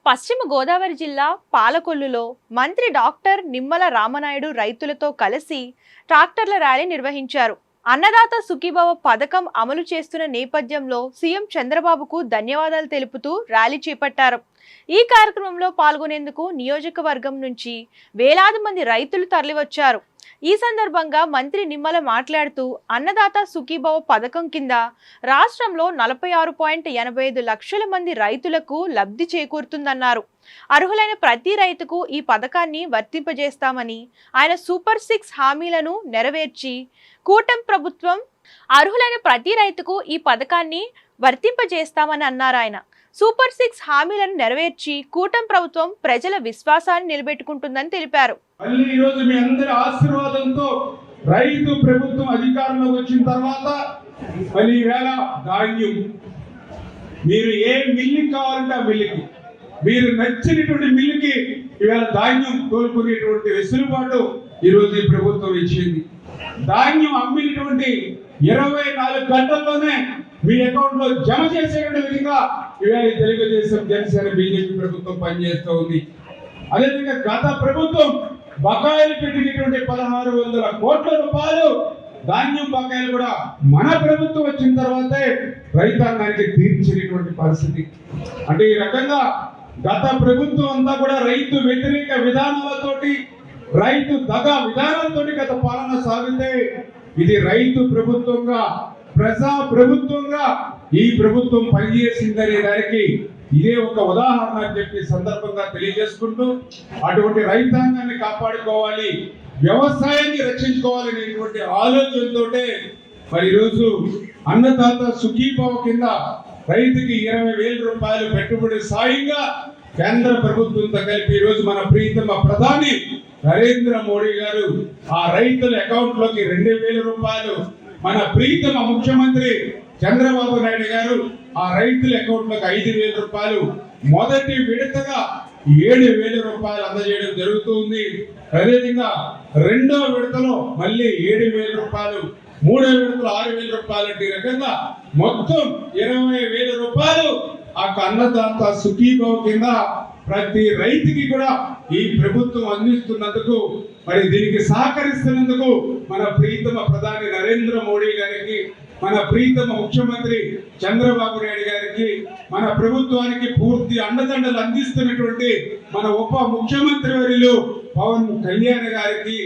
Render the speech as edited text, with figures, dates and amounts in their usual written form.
పశ్చిమ గోదావరి జిల్లా పాలకొల్లులో మంత్రి డాక్టర్ నిమ్మల రామనాయుడు రైతులతో కలిసి ట్రాక్టర్ల ర్యాలీ నిర్వహించారు. అన్నదాత సుఖీభవ పథకం అమలు చేస్తున్న నేపథ్యంలో సీఎం చంద్రబాబుకు ధన్యవాదాలు తెలుపుతూ ర్యాలీ చేపట్టారు. ఈ కార్యక్రమంలో పాల్గొనేందుకు నియోజకవర్గం నుంచి వేలాది మంది రైతులు తరలివచ్చారు. ఈ సందర్భంగా మంత్రి నిమ్మల మాట్లాడుతూ అన్నదాత సుఖీభవ పథకం కింద రాష్ట్రంలో 46.85 లక్షల మంది రైతులకు లబ్ధి చేకూరుతుందన్నారు. అర్హులైన ప్రతి రైతుకు ఈ పథకాన్ని వర్తింపజేస్తామని ఆయన సూపర్ 6 హామీలను నెరవేర్చి కూటమి ప్రభుత్వం అర్హులైన ప్రతి రైతుకు ఈ పథకాన్ని వర్తింపజేస్తామని అన్నారు. ఆయన సూపర్ 6 హామీలను నెరవేర్చి కూటమి ప్రభుత్వం ప్రజల విశ్వాసాన్ని నిలబెట్టుకుంటుందని తెలిపారు. మళ్ళీ ఈ రోజు మీ అందరి ఆశీర్వాదంతో రైతు ప్రభుత్వం అధికారంలోకి వచ్చిన తర్వాత మళ్ళీ ఈవేళ ధాన్యం మీరు ఏ మిల్లుకి కావాలంటే ఆ మిల్లుకి మీరు నచ్చినటువంటి మిల్లుకి ఈవేళ ధాన్యం కోరుకునేటువంటి వెసులుబాటు ఈరోజు ఈ ప్రభుత్వం ఇచ్చింది. ధాన్యం అమ్మినటువంటి 24 గంటల్లోనే మీ అకౌంట్ లో జమ చేసేటువంటి విధంగా ఈవేళ తెలుగుదేశం జనసేన బీజేపీ ప్రభుత్వం పనిచేస్తూ ఉంది. అదేవిధంగా గత ప్రభుత్వం బకాయిలు పెట్టినటువంటి 1600 కోట్ల రూపాయలు ధాన్యం బకాయిలు కూడా మన ప్రభుత్వం వచ్చిన తర్వాతే రైతాంగానికి తీర్చినటువంటి పరిస్థితి. అంటే ఈ రకంగా గత ప్రభుత్వం అంతా కూడా రైతు వ్యతిరేక విధానాలతోటి రైతు దగా విధానాలతో గత పాలన సాగితే ఇది రైతు ప్రభుత్వంగా ప్రజా ప్రభుత్వంగా ఈ ప్రభుత్వం పనిచేసిందనే దానికి ఇదే ఒక ఉదాహరణ అని చెప్పి సందర్భంగా తెలియజేసుకుంటూ అటువంటి రైతాంగాన్ని కాపాడుకోవాలి, వ్యవసాయాన్ని రక్షించుకోవాలనేటువంటి ఆలోచనతో మరి ఈరోజు అన్నదాత సుఖీభవ కింద రైతుకి 20,000 రూపాయలు పెట్టుబడి సాయంగా కేంద్ర ప్రభుత్వంతో కలిపి ఈరోజు మన ప్రీతమ ప్రధాని నరేంద్ర మోడీ గారు ఆ రైతుల అకౌంట్ లోకి 2,000 రూపాయలు, మన ప్రీతమ ముఖ్యమంత్రి చంద్రబాబు నాయుడు గారు ఆ రైతుల అకౌంట్ లోకి 5,000 రూపాయలు మొదటి విడతగా 7,000 రూపాయలు అందజేయడం జరుగుతుంది. అదేవిధంగా రెండో విడతలో మళ్ళీ 7,000 రూపాయలు, మూడో విడతలో 6,000 రూపాయలు, ఈ రకంగా మొత్తం 20,000 రూపాయలు ఆ అన్నదాత సుఖీభవ కింద ప్రతి రైతుకి కూడా ఈ ప్రభుత్వం అందిస్తున్నందుకు మరి దీనికి సహకరిస్తున్నందుకు మన ప్రీతమ ప్రధాని నరేంద్ర మోడీ గారికి, మన ప్రీతమ ముఖ్యమంత్రి చంద్రబాబు నాయుడు గారికి, మన ప్రభుత్వానికి పూర్తి అండదండలు అందిస్తున్నటువంటి మన ఉప ముఖ్యమంత్రి వర్యులు పవన్ కళ్యాణ్ గారికి